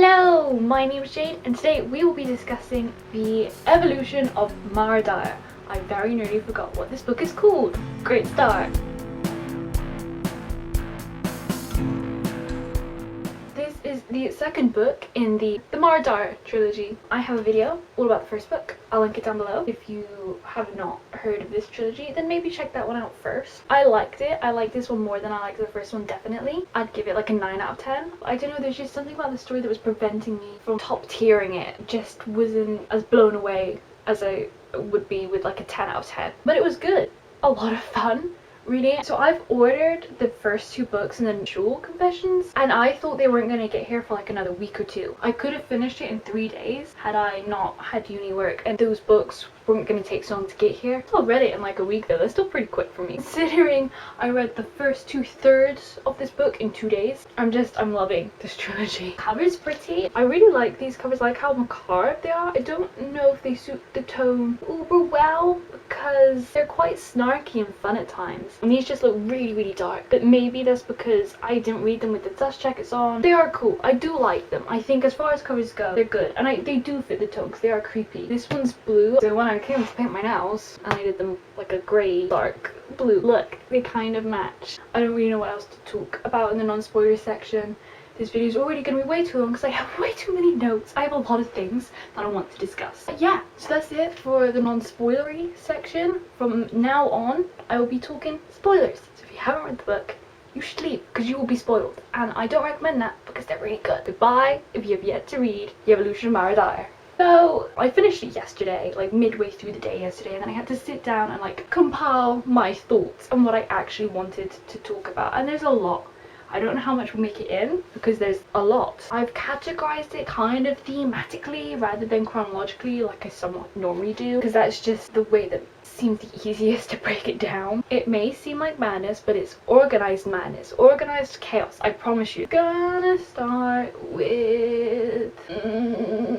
Hello, my name is Jade, and today we will be discussing the evolution of Dyer. I very nearly forgot what this book is called. Great start. This is the second book in the Dyer trilogy. I have a video all about the first book. I'll link it down below. If you have not heard of this trilogy, then maybe check that one out first. I liked it. I liked this one more than I liked the first one, definitely. I'd give it like a 9 out of 10. I don't know, there's just something about the story that was preventing me from top tiering it. Just wasn't as blown away as I would be with like a 10 out of 10. But it was good. A lot of fun reading it. So I've ordered the first 2 books in the Jewel Confessions, and I thought they weren't going to get here for like another week or 2. I could have finished it in 3 days had I not had uni work, and those books weren't going to take so long to get here. I still read it in like a week though. That's still pretty quick for me, considering I read the first 2/3 of this book in 2 days. I'm loving this trilogy. Cover's pretty. I really like these covers. I like how macabre they are. I don't know if they suit the tone uber well because they're quite snarky and fun at times, and these just look really dark, but maybe that's because I didn't read them with the dust jackets on. They are cool. I do like them. I think as far as covers go, they're good, and they do fit the tone because they are creepy. This one's blue, so when I came to paint my nails and I did them like a grey dark blue look, they kind of match. I don't really know what else to talk about in the non-spoiler section. This video is already going to be way too long because I have way too many notes. I have a lot of things that I want to discuss. But yeah, so that's it for the non-spoilery section. From now on, I will be talking spoilers. So if you haven't read the book, you should leave because you will be spoiled. And I don't recommend that because they're really good. Goodbye if you have yet to read The Evolution of Dyer. So I finished it yesterday, like midway through the day yesterday, and then I had to sit down and like compile my thoughts on what I actually wanted to talk about. And there's a lot. I don't know how much will make it in because there's a lot. I've categorized it kind of thematically rather than chronologically like I somewhat normally do, because that's just the way that seems the easiest to break it down. It may seem like madness, but it's organized madness, organized chaos, I promise you. Gonna start with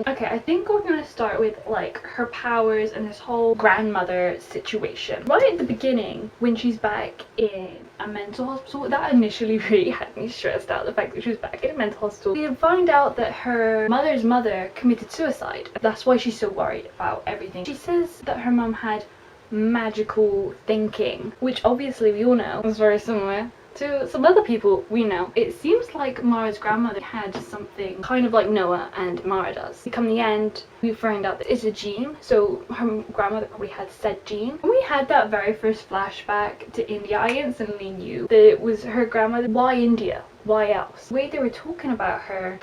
okay, I think we're gonna start with like her powers and this whole grandmother situation. Right at the beginning, when she's back in a mental hospital, that initially really had me stressed out, the fact that she was back in a mental hospital. We find out that her mother's mother committed suicide. That's why she's so worried about everything. She says that her mum had magical thinking, which obviously we all know is very similar to some other people we know. It seems like Mara's grandmother had something kind of like Noah and Mara does. Come the end, we find out that it's a gene, so her grandmother probably had said gene. When we had that very first flashback to India, I instantly knew that it was her grandmother. Why India? Why else? The way they were talking about her,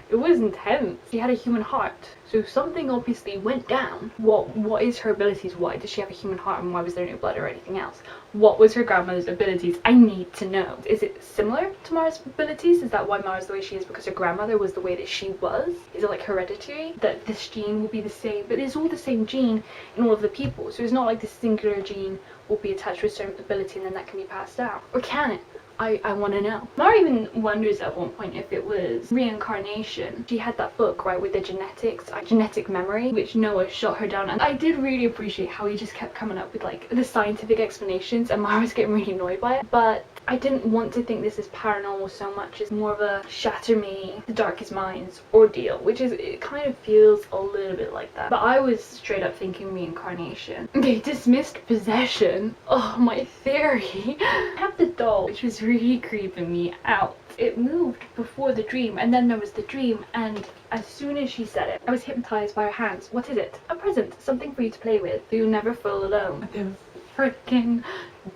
it was intense. She had a human heart, so something obviously went down. What is her abilities? Why does she have a human heart, and why was there no blood or anything else? What was her grandmother's abilities? I need to know. Is it similar to Mara's abilities? Is that why Mara's the way she is because her grandmother was the way that she was? Is it like hereditary that this gene will be the same? But it's all the same gene in all of the people, so it's not like this singular gene will be attached to a certain ability and then that can be passed down. Or can it? I want to know. Mara even wonders at one point if it was reincarnation. She had that book, right, with the genetics, genetic memory, which Noah shot her down. And I did really appreciate how he just kept coming up with like the scientific explanations, and Mara was getting really annoyed by it. But I didn't want to think this is paranormal so much as more of a shatter me, the darkest minds ordeal, which is, it kind of feels a little bit like that. But I was straight up thinking reincarnation. They dismissed possession. Oh, my theory. I have the doll, which was really creeping me out. It moved before the dream, and then there was the dream, and as soon as she said it, I was hypnotized by her hands. What is it? A present, something for you to play with, so you'll never feel alone. The freaking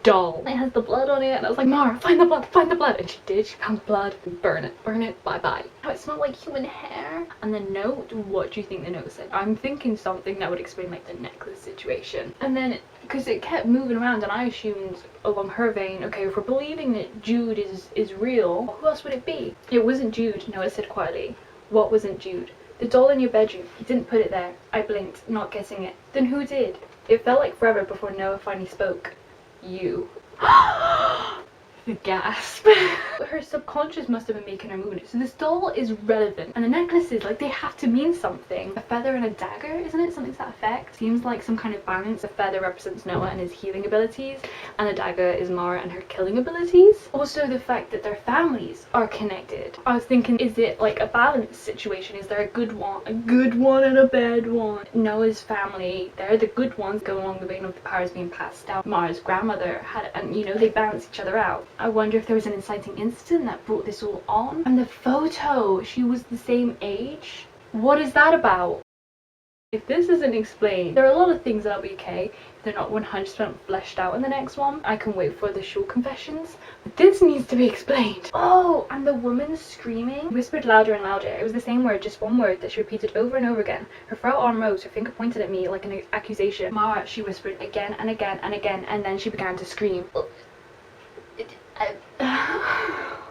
doll. It has the blood on it, and I was like, Mara, find the blood, find the blood. And she did. She found the blood. Burn it, bye bye. Now it smelled like human hair. And the note, what do you think the note said? I'm thinking something that would explain like the necklace situation. And then, because it kept moving around, and I assumed along her vein, okay, if we're believing that Jude is real, who else would it be? It wasn't Jude. No, it said quietly. What wasn't Jude? The doll in your bedroom. You didn't put it there. I blinked, not guessing it. Then who did? It felt like forever before Noah finally spoke. You. The gasp. Her subconscious must have been making her move it. So this doll is relevant, and the necklaces, like, they have to mean something. A feather and a dagger, isn't it? Something to that effect. Seems like some kind of balance. A feather represents Noah and his healing abilities, and a dagger is Mara and her killing abilities. Also the fact that their families are connected. I was thinking, is it like a balance situation? Is there a good one and a bad one? Noah's family, they're the good ones, go along the vein of the powers being passed down. Mara's grandmother had, and you know, they balance each other out. I wonder if there was an inciting incident that brought this all on. And the photo, she was the same age. What is that about? If this isn't explained, there are a lot of things that'll be okay. They're not 100% fleshed out in the next one. I can wait for the short confessions, but this needs to be explained. Oh, and the woman screaming whispered louder and louder. It was the same word, just one word that she repeated over and over again. Her front arm rose, her finger pointed at me like an accusation. Mara, she whispered again and again and again, and then she began to scream.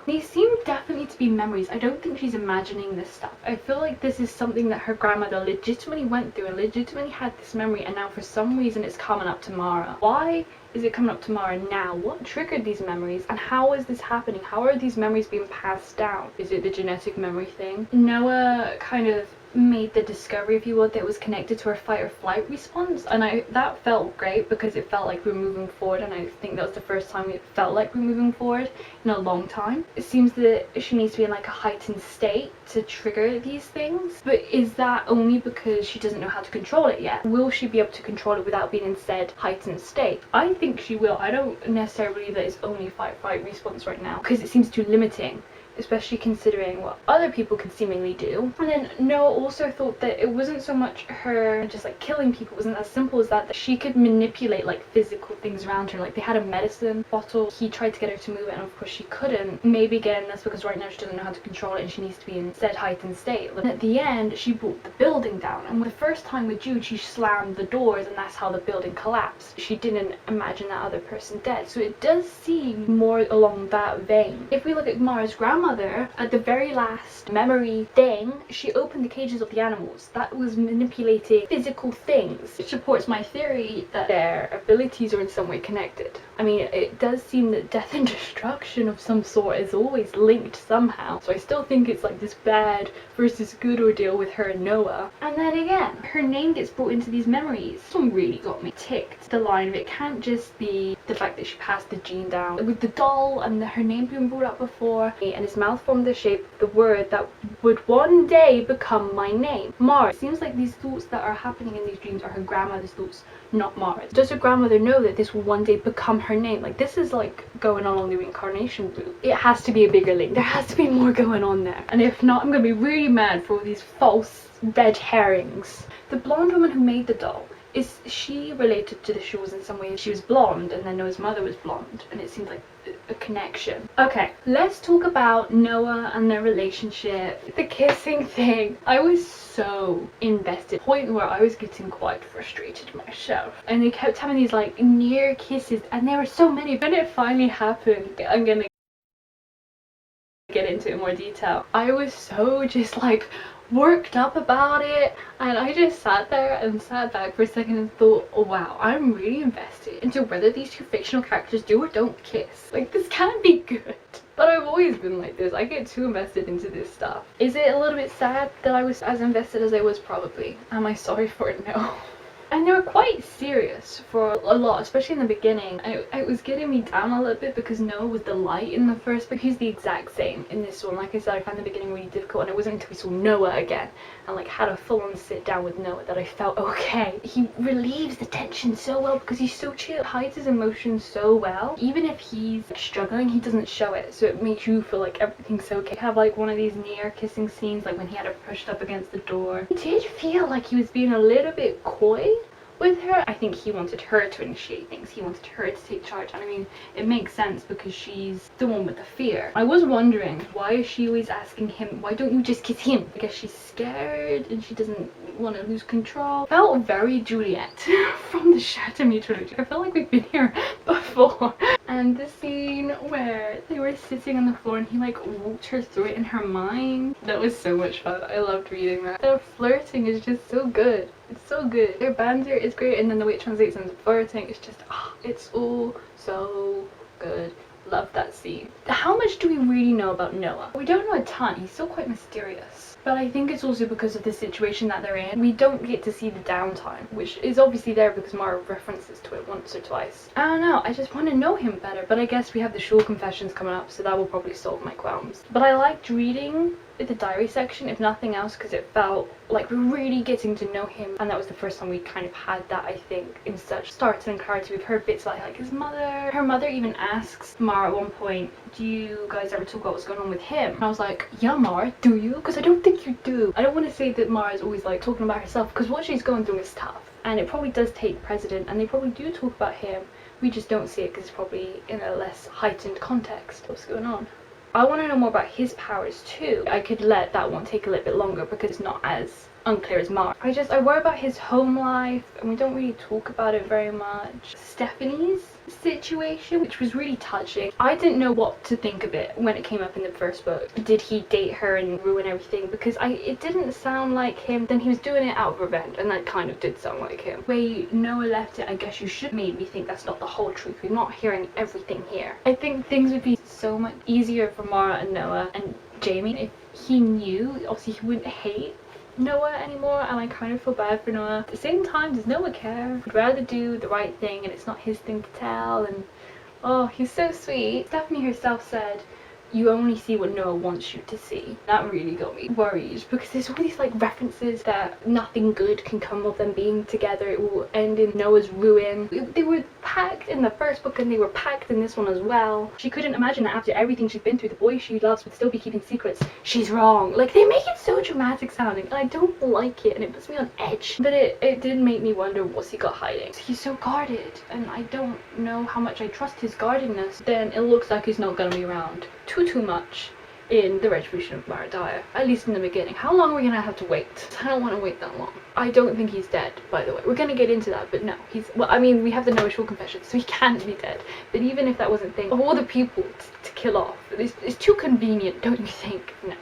These seem definitely to be memories. I don't think she's imagining this stuff. I feel like this is something that her grandmother legitimately went through and legitimately had this memory, and now for some reason it's coming up to Mara. Why is it coming up to Mara now? What triggered these memories, and how is this happening? How are these memories being passed down? Is it the genetic memory thing? Noah kind of made the discovery, if you will, that it was connected to her fight or flight response, and that felt great because it felt like we were moving forward, and I think that was the first time it felt like we're moving forward in a long time. It seems that she needs to be in like a heightened state to trigger these things, but is that only because she doesn't know how to control it yet? Will she be able to control it without being in said heightened state? I think she will. I don't necessarily believe that it's only fight response right now, because it seems too limiting, especially considering what other people can seemingly do. And then Noah also thought that it wasn't so much her just like killing people, it wasn't as simple as that she could manipulate like physical things around her. Like they had a medicine bottle, he tried to get her to move it, and of course she couldn't. Maybe again that's because right now she doesn't know how to control it and she needs to be in said heightened state. And at the end she brought the building down, and the first time with Jude she slammed the doors and that's how the building collapsed. She didn't imagine that other person dead, so it does seem more along that vein. If we look at Mara's grandmother, at the very last memory thing, she opened the cages of the animals. That was manipulating physical things. It supports my theory that their abilities are in some way connected. I mean, it does seem that death and destruction of some sort is always linked somehow, so I still think it's like this bad versus good ordeal with her and Noah. And then again, her name gets brought into these memories. This one really got me ticked. The line of it can't just be the fact that she passed the gene down. With the doll and her name being brought up before, and his mouth formed the shape of the word that would one day become my name. Mara. It seems like these thoughts that are happening in these dreams are her grandmother's thoughts, not Mara's. Does her grandmother know that this will one day become her name? Like, this is like going on the reincarnation route. It has to be a bigger link. There has to be more going on there. And if not, I'm gonna be really mad for all these false red herrings. The blonde woman who made the doll, is she related to the Shaws in some way? She was blonde and then Noah's mother was blonde, and it seems like a connection. Okay, let's talk about Noah and their relationship. The kissing thing. I was so invested, point where I was getting quite frustrated myself. And they kept having these like near kisses, and there were so many. When it finally happened, I'm gonna get into it in more detail. I was so just like worked up about it, and I just sat there and sat back for a second and thought, oh wow, I'm really invested into whether these two fictional characters do or don't kiss. Like, this can't be good. But I've always been like this. I get too invested into this stuff. Is it a little bit sad that I was as invested as I was? Probably. Am I sorry for it? No. And they were quite serious for a lot, especially in the beginning. It was getting me down a little bit because Noah was the light in the first book. He's the exact same in this one. Like I said, I found the beginning really difficult, and it wasn't until we saw Noah again and like had a full-on sit down with Noah that I felt okay. He relieves the tension so well because he's so chill, hides his emotions so well. Even if he's struggling, he doesn't show it, so it makes you feel like everything's okay. Have like one of these near kissing scenes, like when he had her pushed up against the door. I did feel like he was being a little bit coy with her. I think he wanted her to initiate things. He wanted her to take charge, and I mean, it makes sense because she's the one with the fear. I was wondering, why is she always asking him, why don't you just kiss him? I guess she's scared and she doesn't want to lose control. Felt very Juliet from the Shatter Me trilogy. I felt like we've been here before. And the scene where they were sitting on the floor and he like walked her through it in her mind, that was so much fun. I loved reading that. Their flirting is just so good. It's so good. Their banter is great, and then the way it translates into flirting is just, it's all so good. Love that scene. How much do we really know about Noah? We don't know a ton. He's still quite mysterious. But I think it's also because of the situation that they're in. We don't get to see the downtime, which is obviously there because Mara references to it once or twice. I don't know, I just want to know him better. But I guess we have the Shul confessions coming up, so that will probably solve my qualms. But I liked reading the diary section, if nothing else, because it felt like we're really getting to know him, and that was the first time we kind of had that, I think, in such startling clarity. We've heard bits like his mother. Her mother even asks Mara at one point, do you guys ever talk about what's going on with him? And I was like, yeah, Mara, do you? Because I don't think you do. I don't want to say that Mara's always like talking about herself, because what she's going through is tough, and it probably does take precedent, and they probably do talk about him. We just don't see it because it's probably in a less heightened context. What's going on? I want to know more about his powers too. I could let that one take a little bit longer because it's not as unclear as Mara. I worry about his home life, and we don't really talk about it very much. Stephanie's situation, which was really touching. I didn't know what to think of it when it came up in the first book. Did he date her and ruin everything? Because it didn't sound like him. Then he was doing it out of revenge, and that kind of did sound like him. The way Noah left it, I guess you should made me think that's not the whole truth. We're not hearing everything here. I think things would be so much easier for Mara and Noah and Jamie if he knew. Obviously he wouldn't hate Noah anymore, and I kind of feel bad for Noah. At the same time, does Noah care? He'd rather do the right thing, and it's not his thing to tell, and oh, he's so sweet. Stephanie herself said, you only see what Noah wants you to see. That really got me worried, because there's all these like references that nothing good can come of them being together. It will end in Noah's ruin. They were packed in the first book, and they were packed in this one as well. She couldn't imagine that after everything she's been through, the boy she loves would still be keeping secrets. She's wrong. Like, they make it so dramatic sounding, and I don't like it, and it puts me on edge. But it did make me wonder, what's he got hiding? He's so guarded, and I don't know how much I trust his guardedness. Then it looks like he's not gonna be around too much in the retribution of Mara Dyer, at least in the beginning. How long are we gonna have to wait? I don't want to wait that long. I don't think he's dead, by the way. We're gonna get into that, but no, he's, well, I mean, we have the Noah Shul confession, so he can't be dead. But even if that wasn't a thing, of all the people to kill off, it's too convenient, don't you think? No.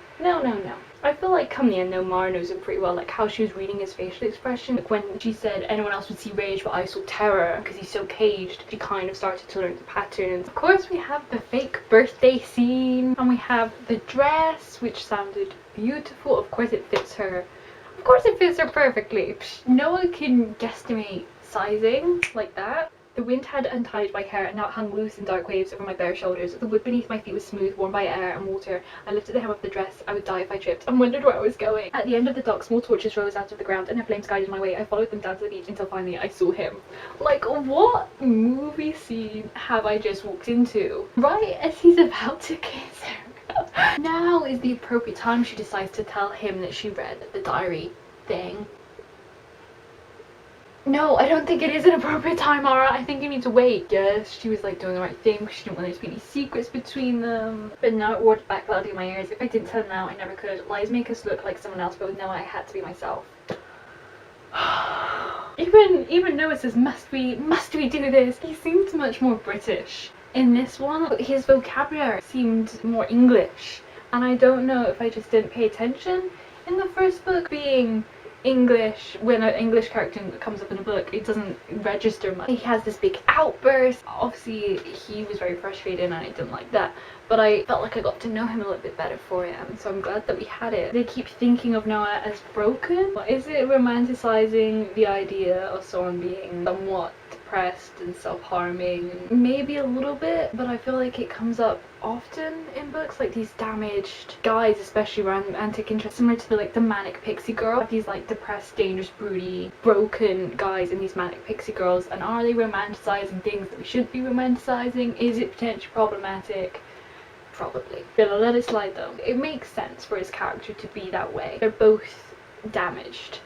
I feel like come the end though, Mara knows him pretty well, like how she was reading his facial expression. Like when she said anyone else would see rage but I saw terror because he's so caged, she kind of started to learn the patterns. Of course we have the fake birthday scene, and we have the dress, which sounded beautiful. Of course it fits her. Of course it fits her perfectly. Noah can guesstimate sizing like that. The wind had untied my hair, and now it hung loose in dark waves over my bare shoulders. The wood beneath my feet was smooth, worn by air and water. I lifted the hem of the dress. I would die if I tripped, and wondered where I was going. At the end of the dock, small torches rose out of the ground, and their flames guided my way. I followed them down to the beach until finally I saw him. Like, what movie scene have I just walked into? Right as he's about to kiss her. Now is the appropriate time she decides to tell him that she read the diary thing. No, I don't think it is an appropriate time, Mara. I think you need to wait. Yes, she was like doing the right thing because she didn't want there to be any secrets between them. But now it roared back loudly in my ears. If I didn't tell now, I never could. Lies make us look like someone else, but with Noah, I had to be myself. Even Noah says, must we do this? He seemed much more British. In this one, his vocabulary seemed more English. And I don't know if I just didn't pay attention in the first book. Being English, when an English character comes up in a book, it doesn't register much. He has this big outburst. Obviously he was very frustrated and I didn't like that, but I felt like I got to know him a little bit better for him, so I'm glad that we had it. They keep thinking of Noah as broken. Is it romanticizing the idea of someone being somewhat depressed and self-harming? Maybe a little bit, but I feel like it comes up often in books, like these damaged guys, especially around romantic interest, similar to the manic pixie girl. These like depressed, dangerous, broody, broken guys and these manic pixie girls, and are they romanticizing things that we shouldn't be romanticizing? Is it potentially problematic? Probably. Gonna let it slide though. It makes sense for his character to be that way. They're both damaged.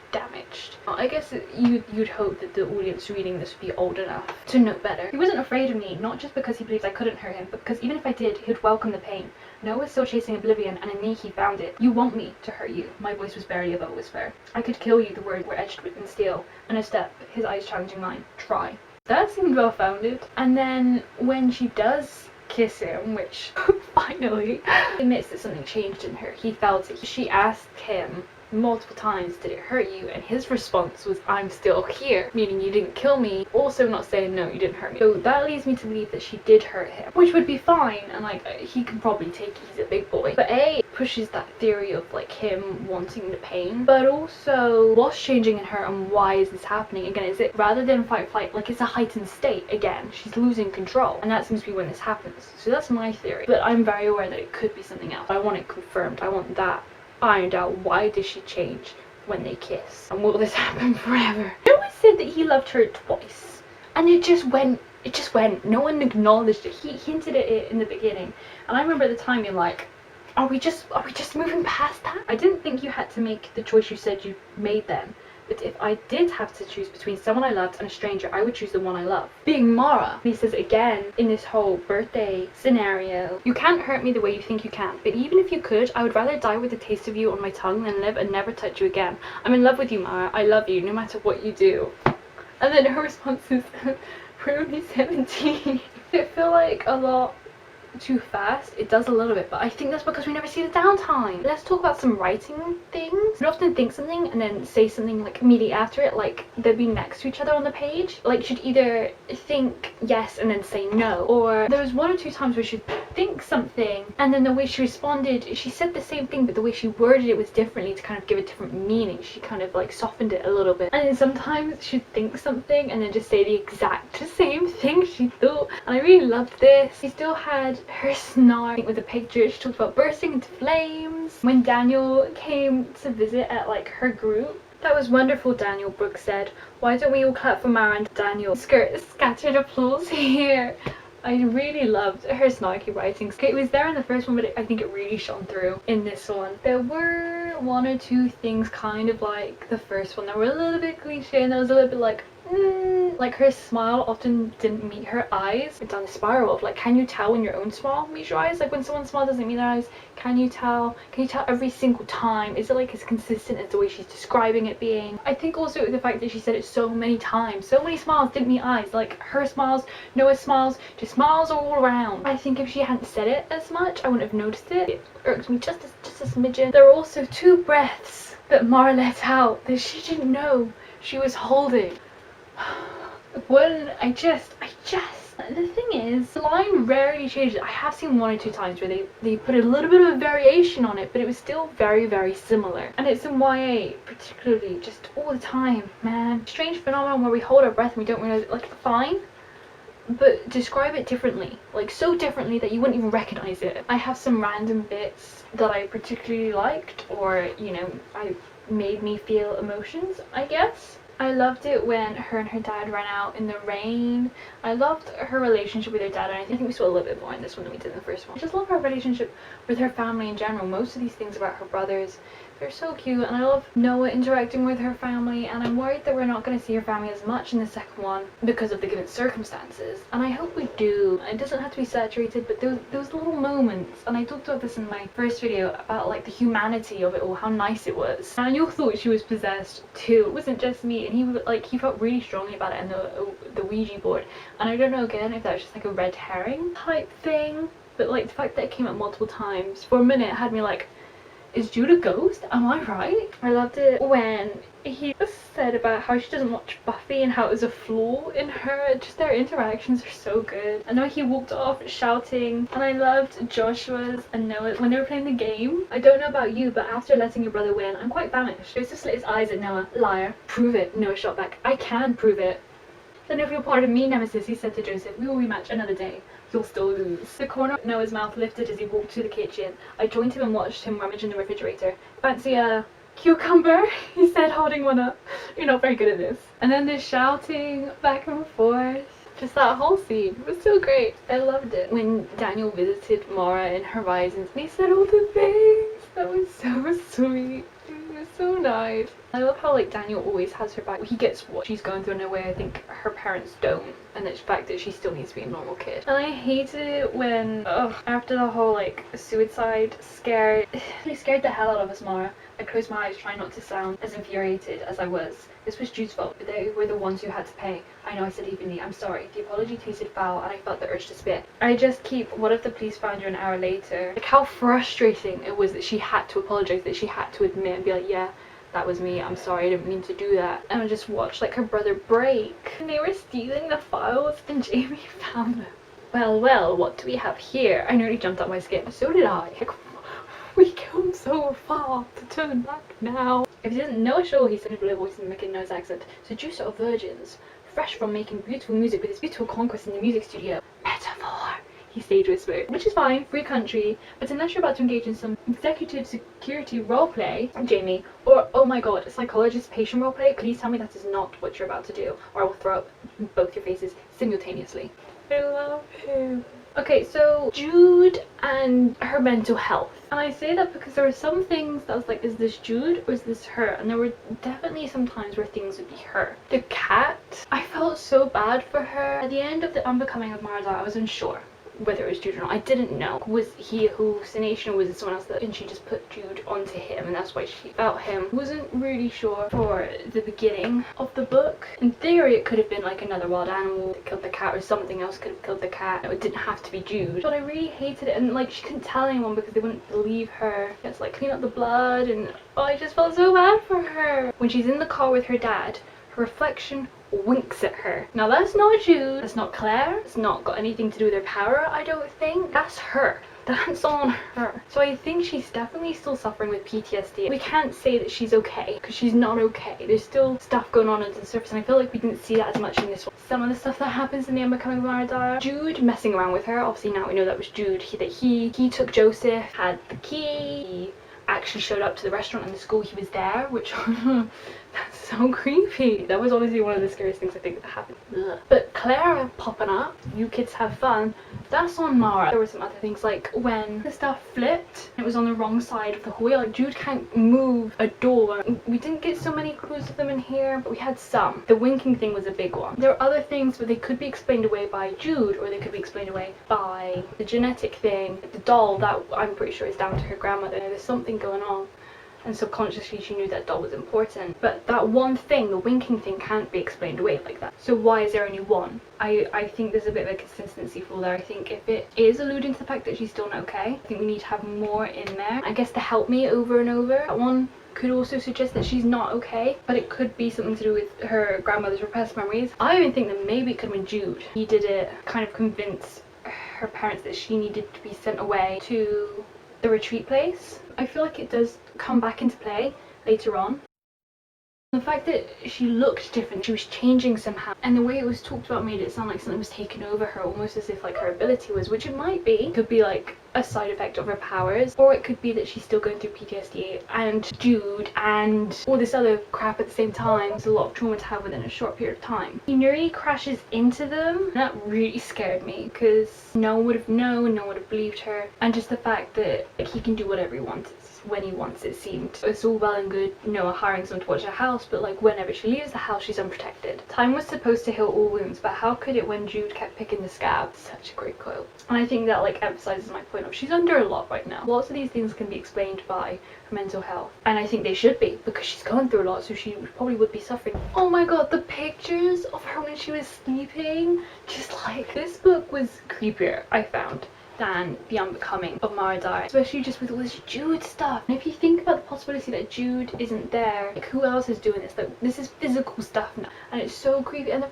I guess you'd hope that the audience reading this would be old enough to know better. He wasn't afraid of me, not just because he believes I couldn't hurt him, but because even if I did, he would welcome the pain. Noah's still chasing oblivion, and in me he found it. You want me to hurt you. My voice was barely above a whisper. I could kill you, the words were etched within steel. And a step, his eyes challenging mine. Try. That seemed well founded. And then when she does kiss him, which finally admits that something changed in her. He felt it. She asked him multiple times, did it hurt you? And his response was, I'm still here, meaning you didn't kill me, also not saying no, you didn't hurt me. So that leads me to believe that she did hurt him, which would be fine, and like he can probably take it, he's a big boy. But A, pushes that theory of like him wanting the pain, but also what's changing in her and why is this happening? Again, is it rather than fight flight, like it's a heightened state again, she's losing control, and that seems to be when this happens. So that's my theory, but I'm very aware that it could be something else. I want it confirmed, I want that ironed out. Why does she change when they kiss, and will this happen forever? He always said that he loved her twice, and it just went, no one acknowledged it. He hinted at it in the beginning, and I remember at the time being like, are we just moving past that? I didn't think you had to make the choice you said you made then, but if I did have to choose between someone I loved and a stranger, I would choose the one I love, being Mara. He says again in this whole birthday scenario, you can't hurt me the way you think you can, but even if you could, I would rather die with the taste of you on my tongue than live and never touch you again. I'm in love with you, Mara. I love you no matter what you do. And then her response is, we're only 17. I feel like a lot too fast. It does a little bit, but I think that's because we never see the downtime. Let's talk about some writing things. We often think something and then say something like immediately after it, like they'd be next to each other on the page. Like she'd either think yes and then say no, or there was one or two times where she'd think something and then the way she responded, she said the same thing but the way she worded it was differently to kind of give a different meaning. She kind of like softened it a little bit, and then sometimes she'd think something and then just say the exact same thing she thought, and I really loved this. She still had her snark with the picture. She talked about bursting into flames when Daniel came to visit at like her group. That was wonderful, Daniel, Brooke said. Why don't we all clap for Mara and Daniel? Skirt scattered applause here. I really loved her snarky writing. It was there in the first one, but I think it really shone through in this one. There were one or two things kind of like the first one that were a little bit cliche, and that was a little bit like like her smile often didn't meet her eyes. It's on the spiral of like, can you tell when your own smile meets your eyes? Like when someone's smile doesn't meet their eyes, can you tell every single time? Is it like as consistent as the way she's describing it being? I think also the fact that she said it so many times, so many smiles didn't meet eyes, like her smiles, Noah's smiles, just smiles all around. I think if she hadn't said it as much, I wouldn't have noticed it. It irked me just a smidgen. There were also 2 breaths that Mara let out that she didn't know she was holding. When the thing is, the line rarely changes. I have seen 1 or 2 times where they put a little bit of a variation on it, but it was still very, very similar. And it's in YA particularly, just all the time, man. Strange phenomenon where we hold our breath and we don't realize it. Like, fine, but describe it differently, like so differently that you wouldn't even recognize it. I have some random bits that I particularly liked, or you know, I made me feel emotions, I guess. I loved it when her and her dad ran out in the rain. I loved her relationship with her dad, and I think we saw a little bit more in this one than we did in the first one. I just love her relationship with her family in general. Most of these things about her brothers, they're so cute, and I love Noah interacting with her family, and I'm worried that we're not going to see her family as much in the second one because of the given circumstances, and I hope we do. It doesn't have to be saturated, but those little moments, and I talked about this in my first video about like the humanity of it all, how nice it was. Daniel thought she was possessed too. It wasn't just me, and he felt really strongly about it in the Ouija board, and I don't know again if that was just like a red herring type thing, but like the fact that it came up multiple times for a minute had me like, is Jude a ghost? Am I right? I loved it when he said about how she doesn't watch Buffy and how it was a flaw in her. Just their interactions are so good. I know he walked off shouting, and I loved Joshua's and Noah when they were playing the game. I don't know about you, but after letting your brother win, I'm quite famished. Joseph slit his eyes at Noah. Liar. Prove it. Noah shot back. I can prove it. Then if you're part of me, Nemesis, he said to Joseph, we will rematch another day. You'll still lose. The corner of Noah's mouth lifted as he walked to the kitchen. I joined him and watched him rummage in the refrigerator. Fancy a cucumber? He said, holding one up. You're not very good at this. And then the shouting back and forth. Just that whole scene was so great. I loved it. When Daniel visited Mara in Horizons and he said all the things. That was so sweet. It was so nice. I love how like Daniel always has her back. He gets what she's going through in a way I think her parents don't, and the fact that she still needs to be a normal kid. And I hated it when after the whole like suicide scare, it scared the hell out of us, Mara. I closed my eyes trying not to sound as infuriated as I was. This was Jude's fault, but they were the ones who had to pay. I know I said evenly, I'm sorry. The apology tasted foul and I felt the urge to spit. I just keep, what if the police found you an hour later? Like how frustrating it was that she had to apologize, that she had to admit and be like, yeah, that was me, I'm sorry, I didn't mean to do that. And I just watched like her brother break. And they were stealing the files and Jamie found them. Well, what do we have here? I nearly jumped out my skin. So did I. Like, we come so far to turn back now. If he doesn't know a show, he said in a low voice and making nose accent. Seducer of virgins, fresh from making beautiful music with his beautiful conquest in the music studio. Metaphor, he stage whispered. Which is fine, free country, but unless you're about to engage in some executive security roleplay, Jamie, or oh my god, psychologist patient roleplay, please tell me that is not what you're about to do, or I will throw up both your faces simultaneously. I love him. Okay, so Jude and her mental health. And I say that because there were some things that I was like, is this Jude or is this her? And there were definitely some times where things would be her. The cat, I felt so bad for her. At the end of the Unbecoming of Mara Dyer, I was unsure whether it was Jude or not. I didn't know. Was he a hallucination or was it someone else that, and she just put Jude onto him and that's why she felt him. Wasn't really sure for the beginning of the book. In theory it could have been like another wild animal that killed the cat or something else could have killed the cat. It didn't have to be Jude. But I really hated it and like she couldn't tell anyone because they wouldn't believe her. She had to like clean up the blood and oh, I just felt so bad for her. When she's in the car with her dad, her reflection winks at her. Now that's not Jude, that's not Claire, it's not got anything to do with her power, I don't think. That's her. That's on her. So I think she's definitely still suffering with PTSD. We can't say that she's okay, because she's not okay. There's still stuff going on under the surface, and I feel like we didn't see that as much in this one. Some of the stuff that happens in the Unbecoming of Mara Dyer. Jude messing around with her, obviously now we know that was Jude. He took Joseph, had the key, he actually showed up to the restaurant and the school he was there, which that's so creepy. That was honestly one of the scariest things I think that happened. Ugh. But Clara popping up, you kids have fun, that's on Mara. There were some other things like when the stuff flipped, it was on the wrong side of the hallway, like Jude can't move a door. We didn't get so many clues of them in here, but we had some. The winking thing was a big one. There are other things where they could be explained away by Jude or they could be explained away by the genetic thing. The doll, that I'm pretty sure is down to her grandmother. There's something going on. And subconsciously she knew that doll was important. But that one thing, the winking thing, can't be explained away like that. So why is there only one? I think there's a bit of a consistency flaw there. I think if it is alluding to the fact that she's still not okay, I think we need to have more in there. I guess to help me over and over. That one could also suggest that she's not okay, but it could be something to do with her grandmother's repressed memories. I even think that maybe it could have been Jude. He did it, kind of convince her parents that she needed to be sent away to the retreat place. I feel like it does come back into play later on. The fact that she looked different, she was changing somehow, and the way it was talked about made it sound like something was taken over her, almost as if like her ability was, which it might be. It could be like a side effect of her powers, or it could be that she's still going through PTSD and Jude and all this other crap at the same time. It's a lot of trauma to have within a short period of time. He nearly crashes into them. That really scared me because no one would have known, no one would have believed her, and just the fact that like, he can do whatever he wants when he wants, it seemed. It's all well and good, you know, hiring someone to watch her house, but like whenever she leaves the house she's unprotected. Time was supposed to heal all wounds, but how could it when Jude kept picking the scab? Such a great quote. And I think that like emphasizes my point of she's under a lot right now. Lots of these things can be explained by her mental health, and I think they should be because she's gone through a lot, so she probably would be suffering. Oh my god, the pictures of her when she was sleeping, just like, this book was creepier, I found, than The Unbecoming of Mara Dyer, especially just with all this Jude stuff. And if you think about the possibility that Jude isn't there, like who else is doing this? Like this is physical stuff now, and it's so creepy, and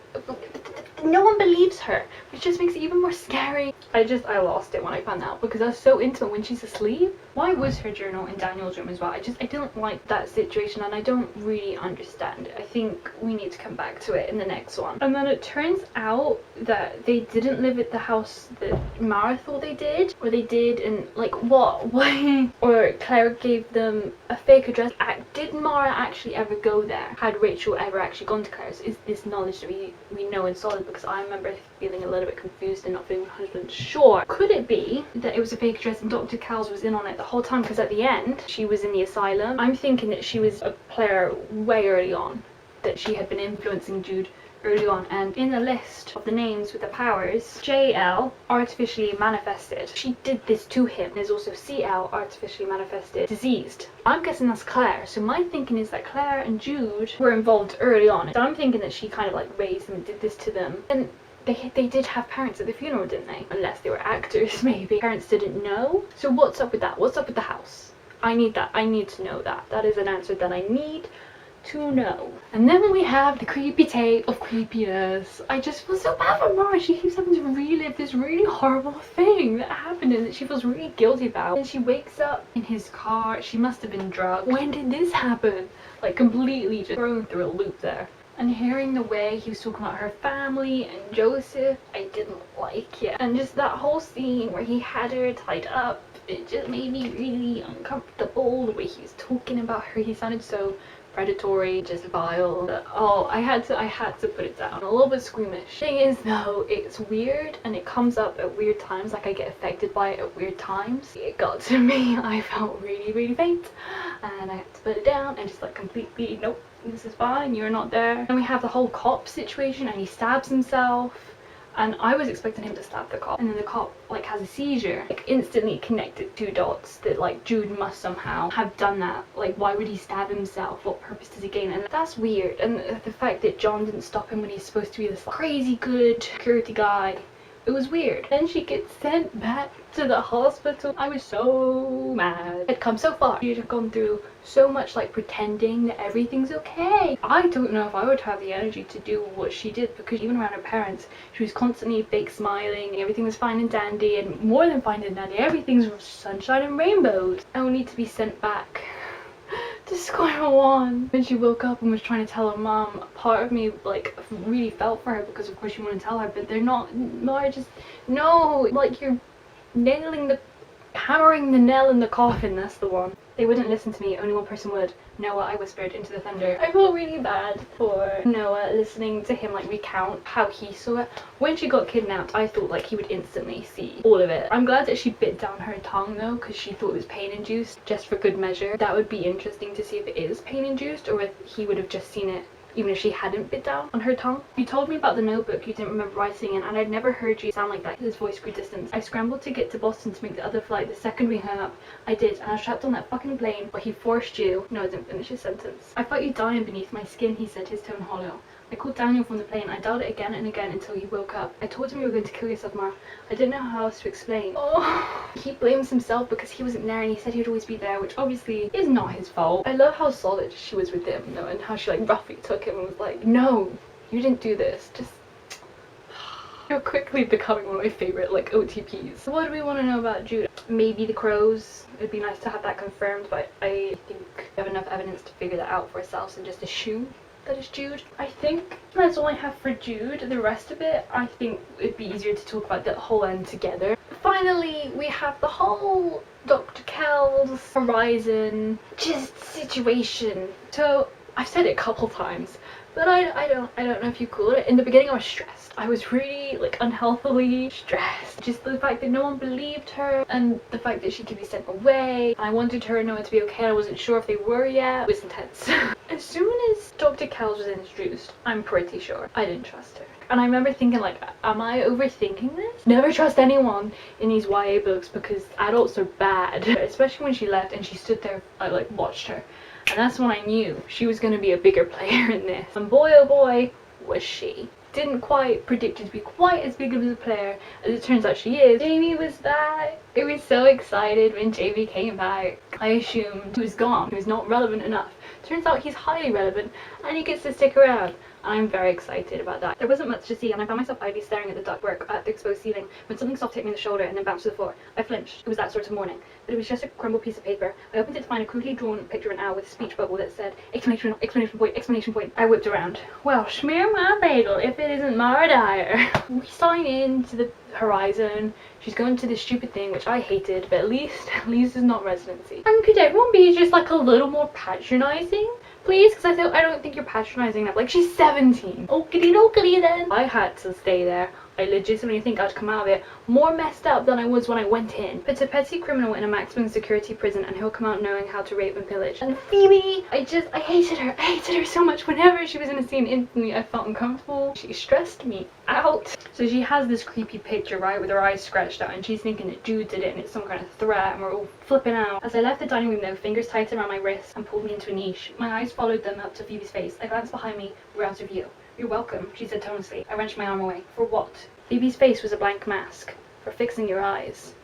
no one believes her, which just makes it even more scary. I lost it when I found out because I was so intimate when she's asleep. Why was her journal in Daniel's room as well? I didn't like that situation, and I don't really understand it. I think we need to come back to it in the next one. And then it turns out that they didn't live at the house that Mara thought they did, or they did, and like what? Why? Or Claire gave them a fake address. Did Mara actually ever go there? Had Rachel ever actually gone to Claire's? Is this knowledge that we know and solid? Because I remember feeling a little bit confused and not feeling 100% sure. Could it be that it was a fake address and Dr. Cowles was in on it the whole time, because at the end she was in the asylum. I'm thinking that she was a player way early on, that she had been influencing Jude early on. And in the list of the names with the powers, JL, artificially manifested. She did this to him. There's also CL, artificially manifested, diseased. I'm guessing that's Claire. So my thinking is that Claire and Jude were involved early on. So I'm thinking that she kind of like raised them and did this to them. And they did have parents at the funeral, didn't they? Unless they were actors, maybe. Parents didn't know. So what's up with that? What's up with the house? I need that. I need to know that. That is an answer that I need to know. And then we have the creepy tape of creepiness. I just feel so bad for Mara. She keeps having to relive this really horrible thing that happened and that she feels really guilty about. And she wakes up in his car. She must have been drugged. When did this happen? Like completely just thrown through a loop there. And hearing the way he was talking about her family and Joseph, I didn't like it. And just that whole scene where he had her tied up, it just made me really uncomfortable. The way he was talking about her, he sounded so predatory, just vile. Oh, I had to put it down. A little bit squeamish. Thing is though, it's weird and it comes up at weird times. Like I get affected by it at weird times. It got to me. I felt really faint and I had to put it down and just like completely, nope, this is fine, you're not there. And we have the whole cop situation and he stabs himself. And I was expecting him to stab the cop, and then the cop like has a seizure. Like instantly connected two dots that like Jude must somehow have done that. Like why would he stab himself? What purpose does he gain? And that's weird. And the fact that John didn't stop him when he's supposed to be this like, crazy good security guy. It was weird. Then she gets sent back to the hospital. I was so mad. I'd come so far. She'd have gone through so much like pretending that everything's okay. I don't know if I would have the energy to do what she did, because even around her parents, she was constantly fake smiling. Everything was fine and dandy, and more than fine and dandy, everything's sunshine and rainbows. Only to be sent back to square one. When she woke up and was trying to tell her mom, part of me like really felt for her, because of course you want to tell her, but they're not. Mara just, no, like you're hammering the nail in the coffin. That's the one. They wouldn't listen to me, only one person would. Noah, I whispered into the thunder. I felt really bad for Noah, listening to him like recount how he saw it. When she got kidnapped, I thought like he would instantly see all of it. I'm glad that she bit down her tongue though, because she thought it was pain induced, just for good measure. That would be interesting to see if it is pain induced, or if he would have just seen it even if she hadn't bit down on her tongue. You told me about the notebook you didn't remember writing in, and I'd never heard you sound like that. His voice grew distant. I scrambled to get to Boston to make the other flight. The second we hung up, I did, and I was trapped on that fucking plane, but he forced you. No, I didn't finish his sentence. I felt you dying beneath my skin, he said, his tone hollow. I called Daniel from the plane. I dialed it again and again until you woke up. I told him you were going to kill yourself, Mara. I didn't know how else to explain. Oh, he blames himself because he wasn't there and he said he'd always be there, which obviously is not his fault. I love how solid she was with him though, and how she like roughly took him and was like, no, you didn't do this. Just you're quickly becoming one of my favorite like OTPs. What do we want to know about Jude? Maybe the crows. It'd be nice to have that confirmed, but I think we have enough evidence to figure that out for ourselves and just assume that is Jude. I think that's all I have for Jude. The rest of it, I think it'd be easier to talk about the whole end together. Finally, we have the whole Dr. Kel's Horizon just situation. So I've said it a couple times, but I don't know if you call it. In the beginning I was stressed. I was really like unhealthily stressed. Just the fact that no one believed her, and the fact that she could be sent away. I wanted her and Noah to be okay. I wasn't sure if they were yet. It was intense. As soon as Dr. Kells was introduced, I'm pretty sure I didn't trust her. And I remember thinking like, am I overthinking this? Never trust anyone in these YA books because adults are bad. Especially when she left and she stood there, I like watched her. And that's when I knew she was going to be a bigger player in this. And boy oh boy, was she. Didn't quite predict her to be quite as big of a player as it turns out she is. Jamie was back. I was so excited when Jamie came back. I assumed he was gone. He was not relevant enough. Turns out he's highly relevant and he gets to stick around. I'm very excited about that. There wasn't much to see and I found myself idly staring at the ductwork at the exposed ceiling when something soft hit me in the shoulder and then bounced to the floor. I flinched. It was that sort of morning. But it was just a crumbled piece of paper. I opened it to find a crudely drawn picture of an owl with a speech bubble that said, exclamation point, exclamation point. I whipped around. Well, schmear my bagel if it isn't Mara Dyer. We sign in to the Horizon. She's going to this stupid thing which I hated, but at least it's not residency. And could everyone be just like a little more patronizing? Please, because I don't think you're patronizing enough. Like, she's 17. Okie dokie then. I had to stay there I legitimately think I'd come out of it more messed up than I was when I went in. It's a petty criminal in a maximum security prison and he'll come out knowing how to rape and pillage. And Phoebe, I hated her. I hated her so much. Whenever she was in a scene, instantly I felt uncomfortable. She stressed me out. So she has this creepy picture, right, with her eyes scratched out, and she's thinking that Jude did it and it's some kind of threat, and we're all flipping out. As I left the dining room though, fingers tight around my wrists and pulled me into a niche. My eyes followed them up to Phoebe's face. I glanced behind me. We're out of view. You're welcome, she said tonelessly. I wrenched my arm away. For what? Phoebe's face was a blank mask. For fixing your eyes.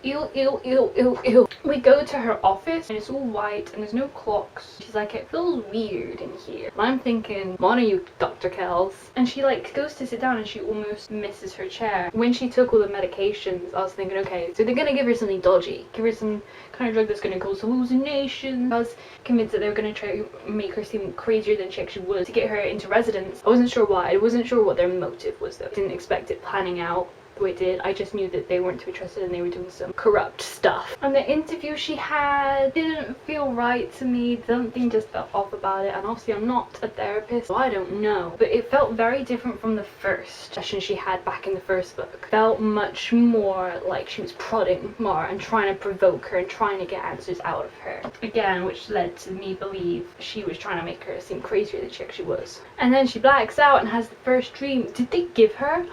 Ew, ew, ew, ew, ew. We go to her office and it's all white and there's no clocks. She's like, it feels weird in here. And I'm thinking, what are you, Dr. Kells? And she like goes to sit down and she almost misses her chair. When she took all the medications, I was thinking, okay, so they're gonna give her something dodgy. Give her some kind of drug that's gonna cause hallucinations. I was convinced that they were gonna try to make her seem crazier than she actually was to get her into residence. I wasn't sure why. I wasn't sure what their motive was though. I didn't expect it planning out the way it did. I just knew that they weren't to be trusted and they were doing some corrupt stuff. And the interview she had didn't feel right to me. Something just felt off about it, and obviously I'm not a therapist, so I don't know, but it felt very different from the first session she had back in the first book. Felt much more like she was prodding Mara and trying to provoke her and trying to get answers out of her again, which led to me believe she was trying to make her seem crazier than she actually was. And then she blacks out and has the first dream. Did they give her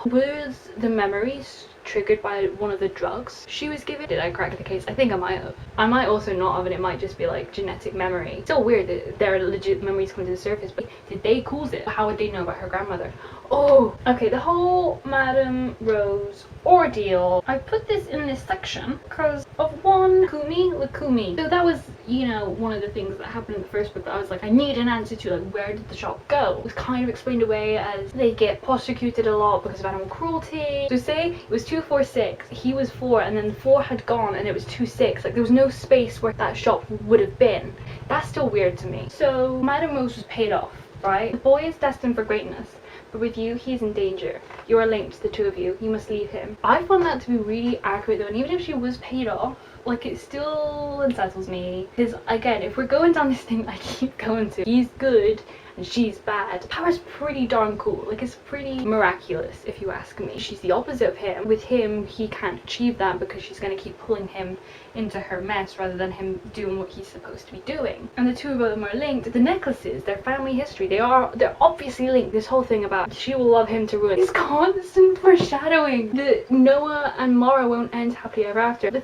was the memories triggered by one of the drugs she was given? Did I crack the case? I think I might have. I might also not have, and it might just be like genetic memory. Still weird that there are legit memories coming to the surface, but did they cause it? How would they know about her grandmother? Oh, okay, the whole Madame Rose ordeal. I put this in this section because of one Lukumi. So that was, you know, one of the things that happened in the first book that I was like, I need an answer to, like, where did the shop go? It was kind of explained away as they get prosecuted a lot because of animal cruelty. So say it was 246, he was 4, and then 4 had gone and it was 26. Like, there was no space where that shop would have been. That's still weird to me. So Madame Rose was paid off, right? The boy is destined for greatness, but with you, he's in danger. You are linked, the two of you. You must leave him. I found that to be really accurate though, and even if she was paid off, like, it still unsettles me. Because, again, if we're going down this thing I keep going to, he's good and she's bad. Power's pretty darn cool. Like, it's pretty miraculous, if you ask me. She's the opposite of him. With him, he can't achieve that because she's going to keep pulling him into her mess rather than him doing what he's supposed to be doing. And the two of them are linked. The necklaces, their family history, they're obviously linked. This whole thing about she will love him to ruin. It's constant foreshadowing that Noah and Mara won't end happily ever after. The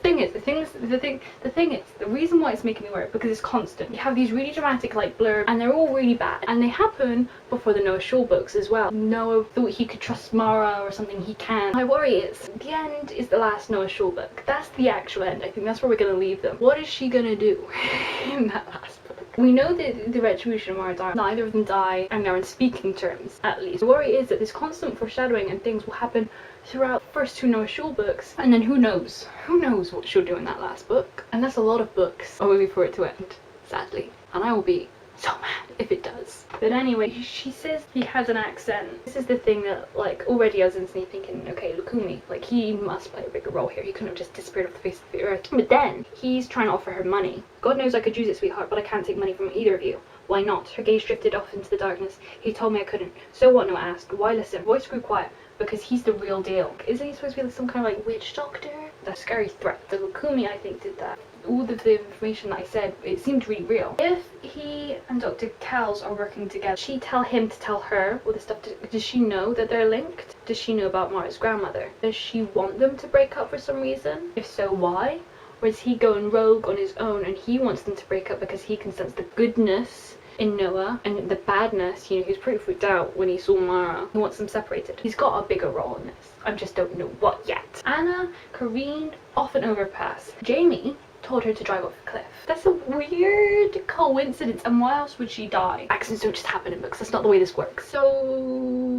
reason why it's making me work, because it's constant. You have these really dramatic like blurb and they're all really bad, and they happen before the Noah Shaw books as well. Noah thought he could trust Mara or something, he can. My worry is the end is the last Noah Shaw book. That's the actual end. I think that's where we're gonna leave them. What is she gonna do in that last book? We know that the retribution of Mara Dyer, neither of them die and they're in speaking terms at least. The worry is that this constant foreshadowing and things will happen throughout the first 2 Noah Shaw books, and then who knows what she'll do in that last book. And that's a lot of books only for it to end, sadly, and I will be so mad if it does. But anyway, she says he has an accent. This is the thing that, like, already I was instantly thinking, okay, Lukumi, like, he must play a bigger role here. He couldn't have just disappeared off the face of the earth. But then he's trying to offer her money. God knows I could use it, sweetheart, but I can't take money from either of you. Why not? Her gaze drifted off into the darkness. He told me I couldn't. So what? Noah asked. Why listen? Voice grew quiet. Because he's the real deal. Isn't he supposed to be like some kind of like witch doctor? That scary threat. The Lukumi, I think, did that. All of the information that I said, it seemed really real. If he and Dr. Kells are working together, she tell him to tell her all the stuff. Does she know that they're linked? Does she know about Mara's grandmother? Does she want them to break up for some reason? If so, why? Or is he going rogue on his own and he wants them to break up because he can sense the goodness in Noah and the badness? You know, he was pretty freaked out when he saw Mara. He wants them separated. He's got a bigger role in this. I just don't know what yet. Anna careened off an overpass. Jamie told her to drive off a cliff. That's a weird coincidence, and why else would she die? Accidents don't just happen in books, that's not the way this works. So,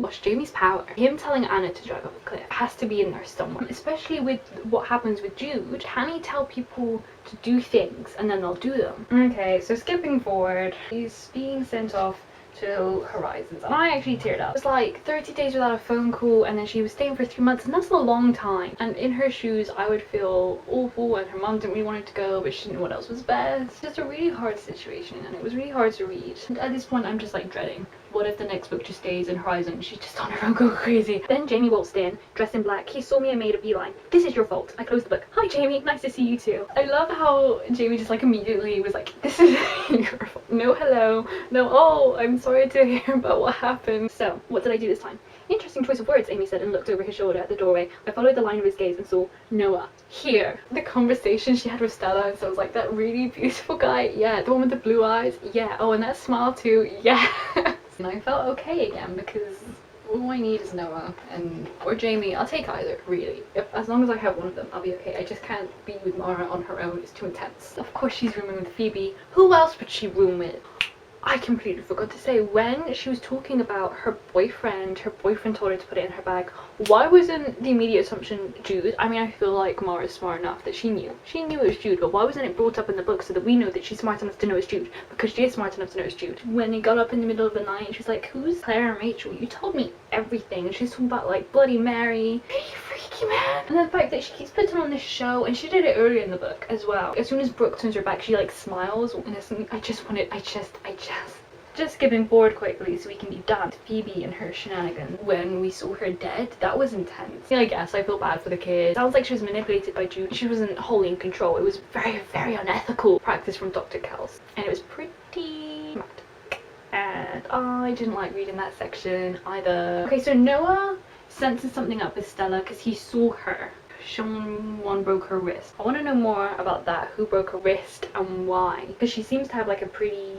what's Jamie's power? Him telling Anna to drive off a cliff has to be in there somewhere, especially with what happens with Jude. Can he tell people to do things and then they'll do them? Okay, so skipping forward, he's being sent off to Horizons, and I actually teared up. It was like 30 days without a phone call, and then she was staying for 3 months, and that's a long time. And in her shoes, I would feel awful, and her mom didn't really want her to go, but she didn't know what else was best. It's just a really hard situation, and it was really hard to read. And at this point, I'm just like dreading. What if the next book just stays in Horizon? She's just on her own going crazy. Then Jamie waltzed in, dressed in black. He saw me and made a beeline. This is your fault. I closed the book. Hi Jamie, nice to see you too. I love how Jamie just like immediately was like, this is your fault. No hello, no oh, I'm sorry to hear about what happened. So, what did I do this time? Interesting choice of words, Amy said and looked over his shoulder at the doorway. I followed the line of his gaze and saw Noah. Here. The conversation she had with Stella, and so I was like, that really beautiful guy, yeah. The one with the blue eyes, yeah. Oh, and that smile too, yeah. And I felt okay again because all I need is Noah or Jamie. I'll take either, really. As long as I have one of them, I'll be okay. I just can't be with Mara on her own. It's too intense. Of course she's rooming with Phoebe. Who else would she room with? I completely forgot to say, when she was talking about her boyfriend told her to put it in her bag. Why wasn't the immediate assumption Jude? I mean, I feel like Mara's smart enough that she knew. She knew it was Jude, but why wasn't it brought up in the book so that we know that she's smart enough to know it's Jude? Because she is smart enough to know it's Jude. When he got up in the middle of the night, she's like, who's Claire and Rachel? You told me everything. And she's talking about like Bloody Mary. Pretty freaky, man. And the fact that she keeps putting on this show, and she did it earlier in the book as well. As soon as Brooke turns her back, she like smiles, and it's, just skipping forward quickly so we can be done with Phoebe and her shenanigans. When we saw her dead, that was intense. I guess I feel bad for the kid. Sounds like she was manipulated by Jude. She wasn't wholly in control. It was very, very unethical practice from Dr. Kells. And it was pretty mad. And I didn't like reading that section either. Okay, so Noah senses something up with Stella because he saw her. Someone broke her wrist. I want to know more about that. Who broke her wrist and why? Because she seems to have like a pretty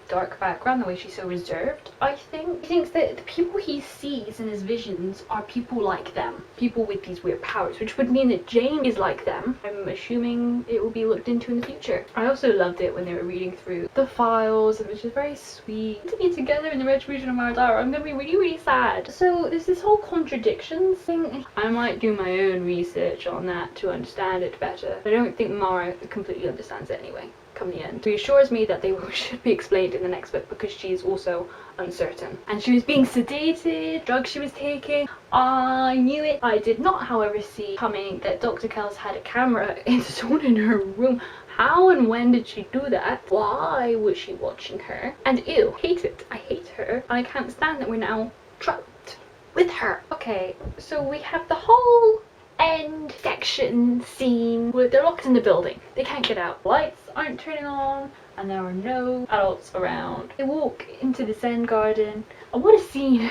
dark background, the way she's so reserved. I think he thinks that the people he sees in his visions are people like them, people with these weird powers, which would mean that Jane is like them. I'm assuming it will be looked into in the future. I also loved it when they were reading through the files, which is very sweet. To be together in the retribution of Mara Dyer, I'm gonna be really, really sad. So there's this whole contradictions thing. I might do my own research on that to understand it better. I don't think Mara completely understands it anyway. Come the end. Reassures me that they should be explained in the next book because she's also uncertain. And she was being sedated, drugs she was taking. I knew it. I did not, however, see coming that Dr. Kells had a camera installed in her room. How and when did she do that? Why was she watching her? And ew, hate it. I hate her. I can't stand that we're now trapped with her. Okay, so we have the whole end section scene where they're locked in the building. They can't get out. Lights aren't turning on and there are no adults around. They walk into the Zen garden and what a scene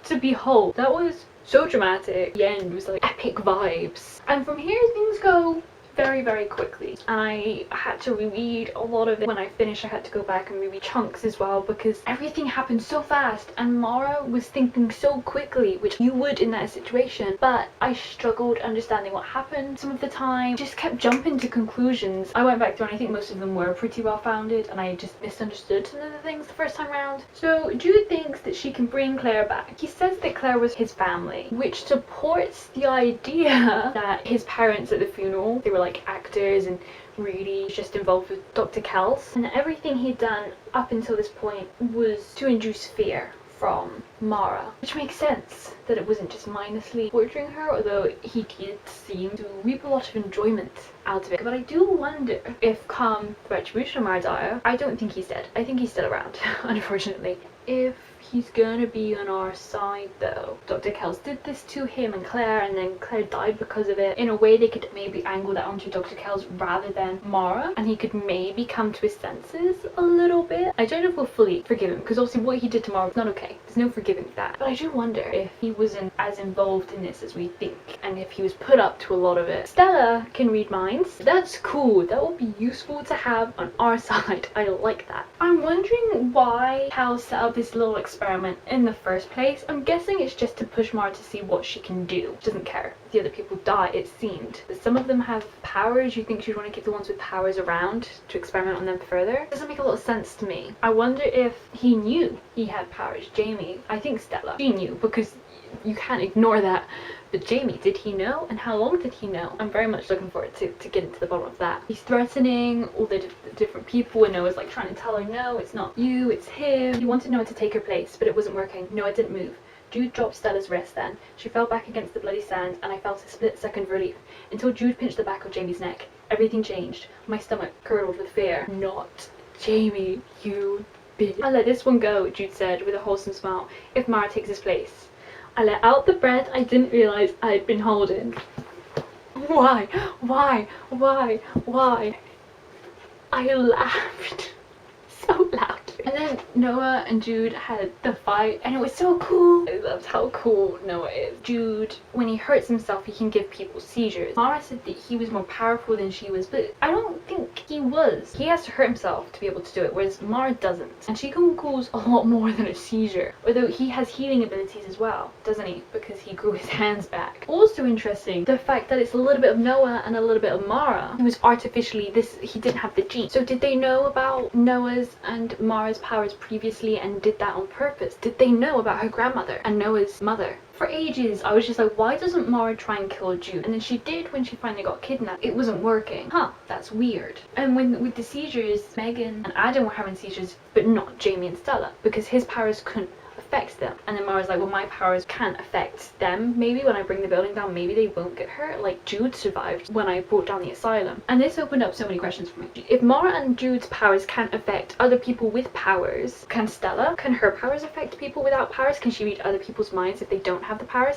to behold. That was so dramatic. The end was like epic vibes. And from here things go very, very quickly. I had to reread a lot of it. When I finished, I had to go back and reread chunks as well because everything happened so fast and Mara was thinking so quickly, which you would in that situation, but I struggled understanding what happened some of the time. Just kept jumping to conclusions. I went back through and I think most of them were pretty well founded and I just misunderstood some of the things the first time around. So Jude thinks that she can bring Claire back. He says that Claire was his family, which supports the idea that his parents at the funeral, they were like actors and really just involved with Dr. Kells, and everything he'd done up until this point was to induce fear from Mara, which makes sense that it wasn't just mindlessly torturing her, although he did seem to reap a lot of enjoyment out of it. But I do wonder if come the retribution of Mara Dyer, I don't think he's dead. I think he's still around, unfortunately. If he's gonna be on our side though. Dr. Kells did this to him and Claire, and then Claire died because of it. In a way they could maybe angle that onto Dr. Kells rather than Mara, and he could maybe come to his senses a little bit. I don't know if we'll fully forgive him because obviously what he did to Mara was not okay. There's no forgiving that. But I do wonder if he wasn't as involved in this as we think, and if he was put up to a lot of it. Stella can read minds. That's cool. That will be useful to have on our side. I like that. I'm wondering why Cal set up this little experiment in the first place. I'm guessing it's just to push Mara to see what she can do. She doesn't care if the other people die, it seemed. But some of them have powers. You think she'd want to keep the ones with powers around to experiment on them further? Doesn't make a lot of sense to me. I wonder if he knew he had powers. Jamie, I think Stella, she knew because you can't ignore that But Jamie, did he know? And how long did he know? I'm very much looking forward to getting to the bottom of that. He's threatening all the different people, and Noah's like trying to tell her, no, it's not you, it's him. He wanted Noah to take her place, but it wasn't working. Noah didn't move. Jude dropped Stella's wrist then. She fell back against the bloody sand, and I felt a split second of relief, until Jude pinched the back of Jamie's neck. Everything changed. My stomach curdled with fear. Not Jamie, you bitch. I let this one go, Jude said with a wholesome smile, if Mara takes his place. I let out the breath I didn't realise I'd been holding. Why? Why? Why? Why? I laughed so loudly. And then Noah and Jude had the fight, and it was so cool. I loved how cool Noah is. Jude, when he hurts himself, he can give people seizures. Mara said that he was more powerful than she was, but I don't think he was. He has to hurt himself to be able to do it, whereas Mara doesn't. And she can cause a lot more than a seizure. Although he has healing abilities as well, doesn't he? Because he grew his hands back. Also interesting, the fact that it's a little bit of Noah and a little bit of Mara. He was artificially, he didn't have the gene. So did they know about Noah's and Mara's powers previously and did that on purpose? Did they know about her grandmother and Noah's mother? For ages, I was just like, why doesn't Mara try and kill Jude? And then she did when she finally got kidnapped. It wasn't working. Huh, that's weird. And with the seizures, Megan and Adam were having seizures, but not Jamie and Stella, because his powers couldn't affect them. And then Mara's like, well, my powers can't affect them. Maybe when I bring the building down, maybe they won't get hurt. Like Jude survived when I brought down the asylum. And this opened up so many questions for me. If Mara and Jude's powers can't affect other people with powers, can Stella? Can her powers affect people without powers? Can she read other people's minds if they don't have the powers?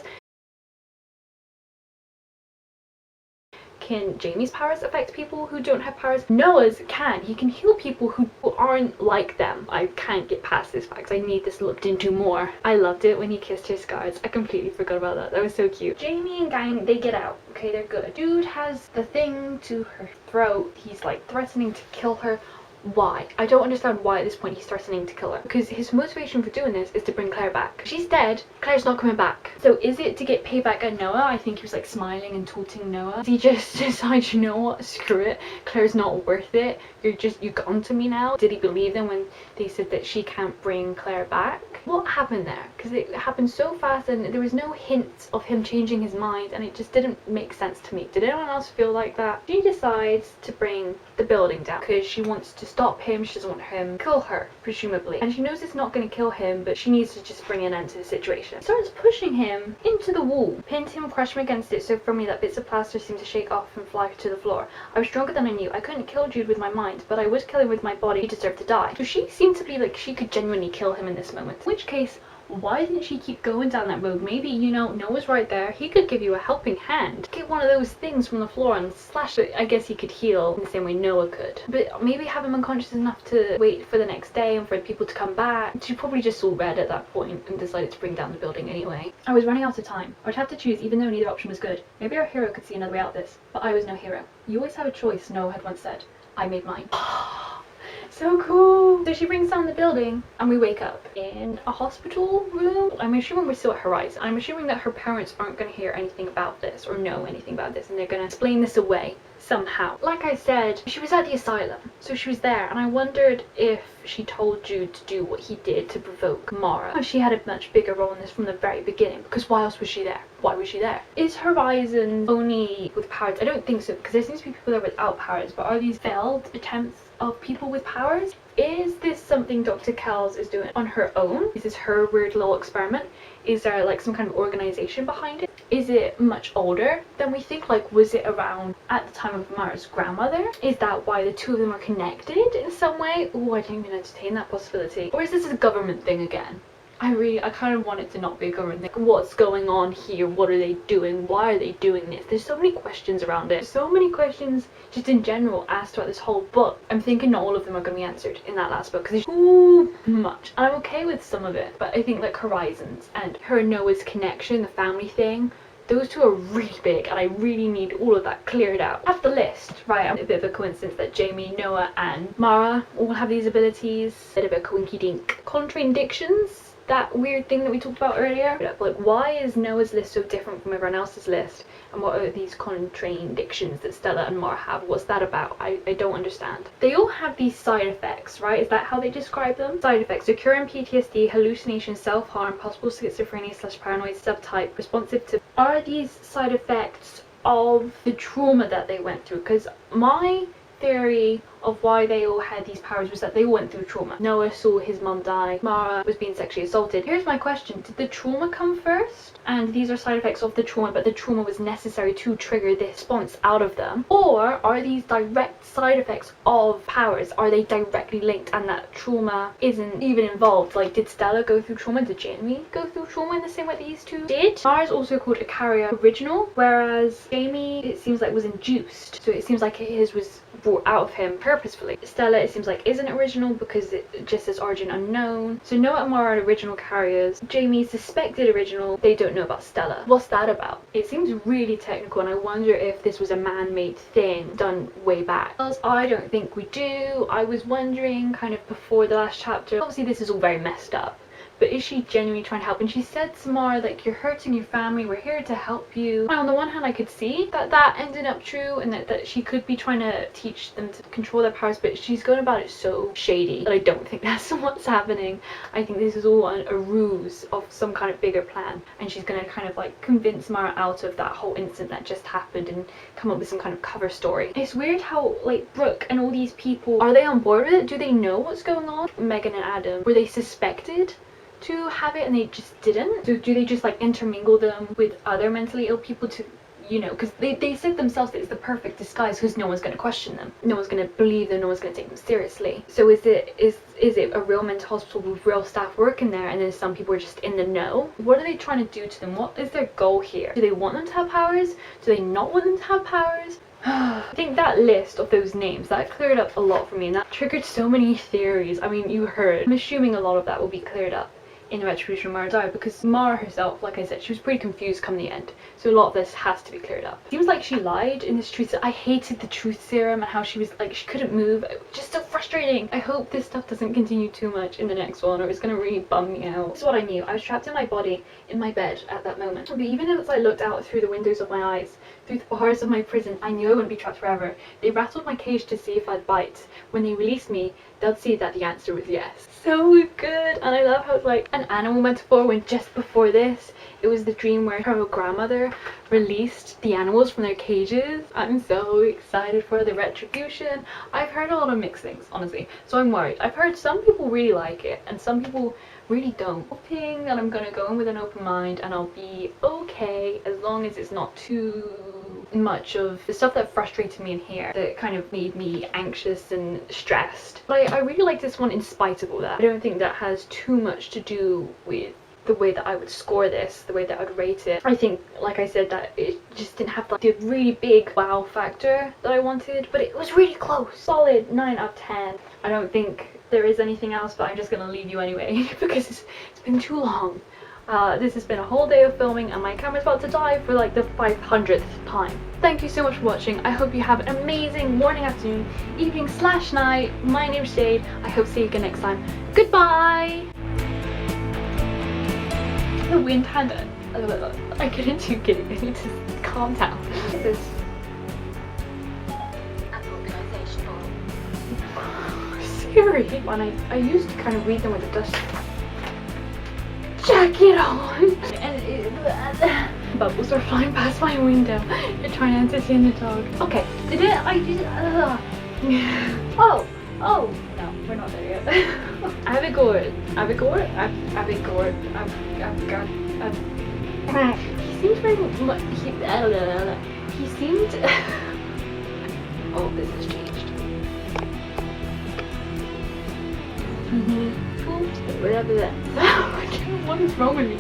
Can Jamie's powers affect people who don't have powers? Noah's can. He can heal people who aren't like them. I can't get past this fact. I need this looked into more. I loved it when he kissed her scars. I completely forgot about that. That was so cute. Jamie and gang, they get out. Okay, they're good. Dude has the thing to her throat. He's like threatening to kill her. Why? I don't understand why at this point he's threatening to kill her. Because his motivation for doing this is to bring Claire back. She's dead. Claire's not coming back. So is it to get payback at Noah? I think he was like smiling and taunting Noah. Did he just decide, you know what, screw it. Claire's not worth it. You're gone to me now. Did he believe them when they said that she can't bring Claire back? What happened there? Because it happened so fast and there was no hint of him changing his mind, and it just didn't make sense to me. Did anyone else feel like that? She decides to bring the building down because she wants to stop him. She doesn't want him to kill her, presumably. And she knows it's not going to kill him, but she needs to just bring an end to the situation. Starts pushing him into the wall, pinned him, crushed him against it so firmly that bits of plaster seemed to shake off and fly to the floor. I was stronger than I knew. I couldn't kill Jude with my mind, but I would kill him with my body. He deserved to die. So she seemed to be like she could genuinely kill him in this moment. In which case, why didn't she keep going down that road? Maybe, you know, Noah's right there. He could give you a helping hand. Get one of those things from the floor and slash it. I guess he could heal in the same way Noah could. But maybe have him unconscious enough to wait for the next day and for people to come back. She probably just saw red at that point and decided to bring down the building anyway. I was running out of time. I would have to choose even though neither option was good. Maybe our hero could see another way out of this. But I was no hero. You always have a choice, Noah had once said. I made mine. So cool. So she brings down the building and we wake up in a hospital room. I'm assuming we're still at Horizon. I'm assuming that her parents aren't going to hear anything about this or know anything about this, and they're going to explain this away somehow. Like I said, she was at the asylum, so she was there, and I wondered if she told Jude to do what he did to provoke Mara. She had a much bigger role in this from the very beginning, because why else was she there? Why was she there? Is Horizon only with powers? I don't think so, because there seems to be people there without powers, but are these failed attempts of people with powers? Is this something Dr. Kells is doing on her own? Is this her weird little experiment? Is there like some kind of organization behind it? Is it much older than we think? Like, was it around at the time of Mara's grandmother? Is that why the two of them are connected in some way? Oh, I didn't even entertain that possibility. Or is this a government thing again? I kind of want it to not be a government thing. What's going on here? What are they doing? Why are they doing this? There's so many questions around it. So many questions just in general asked throughout this whole book. I'm thinking not all of them are going to be answered in that last book because there's too much. And I'm okay with some of it, but I think like Horizons and her and Noah's connection, the family thing, those two are really big and I really need all of that cleared out. I have the list, right? A bit of a coincidence that Jamie, Noah and Mara all have these abilities. A bit of a coinky dink. Contradictions. that weird thing that we talked about earlier. Like, why is Noah's list so different from everyone else's list? And what are these contradictions that Stella and Mara have? What's that about? I don't understand. They all have these side effects, right? Is that how they describe them? Side effects: occurring PTSD, hallucination, self-harm, possible schizophrenia/paranoid subtype, responsive to. Are these side effects of the trauma that they went through? Because my theory of why they all had these powers was that they all went through trauma. Noah saw his mum die. Mara was being sexually assaulted. Here's my question: did the trauma come first? And these are side effects of the trauma, but the trauma was necessary to trigger this response out of them? Or are these direct side effects of powers? Are they directly linked and that trauma isn't even involved? Like, did Stella go through trauma? Did Jamie go through trauma in the same way these two did? Mara's also called a carrier original, whereas Jamie, it seems like, was induced. So it seems like his was brought out of him purposefully. Stella, it seems like, isn't original because it just says origin unknown. So Noah and Mara are original carriers. Jamie suspected original. They don't know about Stella. What's that about? It seems really technical, and I wonder if this was a man-made thing done way back. I don't think we do. I was wondering kind of before the last chapter. Obviously this is all very messed up, but is she genuinely trying to help? And she said to Mara, like, you're hurting your family, we're here to help you. And on the one hand, I could see that that ended up true, and that she could be trying to teach them to control their powers, but she's going about it so shady that I don't think that's what's happening. I think this is all a ruse of some kind of bigger plan, and she's going to kind of like convince Mara out of that whole incident that just happened and come up with some kind of cover story. It's weird how, like, Brooke and all these people, are they on board with it? Do they know what's going on? Megan and Adam, were they suspected to have it and they just didn't? So do they just like intermingle them with other mentally ill people to, you know, because they said themselves that it's the perfect disguise because no one's going to question them, no one's going to believe them, no one's going to take them seriously. So is it a real mental hospital with real staff working there, and then some people are just in the know? What are they trying to do to them? What is their goal here? Do they want them to have powers? Do they not want them to have powers? I think that list of those names, that cleared up a lot for me, and that triggered so many theories. I mean, you heard. I'm assuming a lot of that will be cleared up in the retribution of Mara Dyer, because Mara herself, like I said, she was pretty confused come the end, so a lot of this has to be cleared up. Seems like she lied in this truth. I hated the truth serum and how she was like, she couldn't move. It was just so frustrating. I hope this stuff doesn't continue too much in the next one, or it's gonna really bum me out. This is what I knew. I was trapped in my body, in my bed at that moment. But even as I looked out through the windows of my eyes, through the bars of my prison, I knew I wouldn't be trapped forever. They rattled my cage to see if I'd bite. When they released me, they'll see that the answer was yes. So good. And I love how it's like an animal metaphor, when just before this it was the dream where her grandmother released the animals from their cages. I'm so excited for the retribution. I've heard a lot of mixed things, honestly, so I'm worried. I've heard some people really like it and some people really don't. Hoping that I'm gonna go in with an open mind and I'll be okay, as long as it's not too much of the stuff that frustrated me in here, that kind of made me anxious and stressed. But I really like this one in spite of all that. I don't think that has too much to do with the way that I would score this, the way that I'd rate it. I think, like I said, that it just didn't have like the really big wow factor that I wanted, but it was really close. Solid 9 out of 10. I don't think there is anything else, but I'm just gonna leave you anyway because it's been too long. This has been a whole day of filming and my camera's about to die for like the 500th time. Thank you so much for watching. I hope you have an amazing morning, afternoon, evening / night. My name's Jade. I hope to see you again next time. Goodbye! The wind had I couldn't do kidding. I need to calm down. This is scary. When I used to kind of read them with a dust jacket on, and bubbles are flying past my window. You're trying to entertain the dog. Okay, did it? I did. Oh, no, we're not there yet. Avigor. He seemed very much. He seemed. Oh, this has changed. What is wrong with me?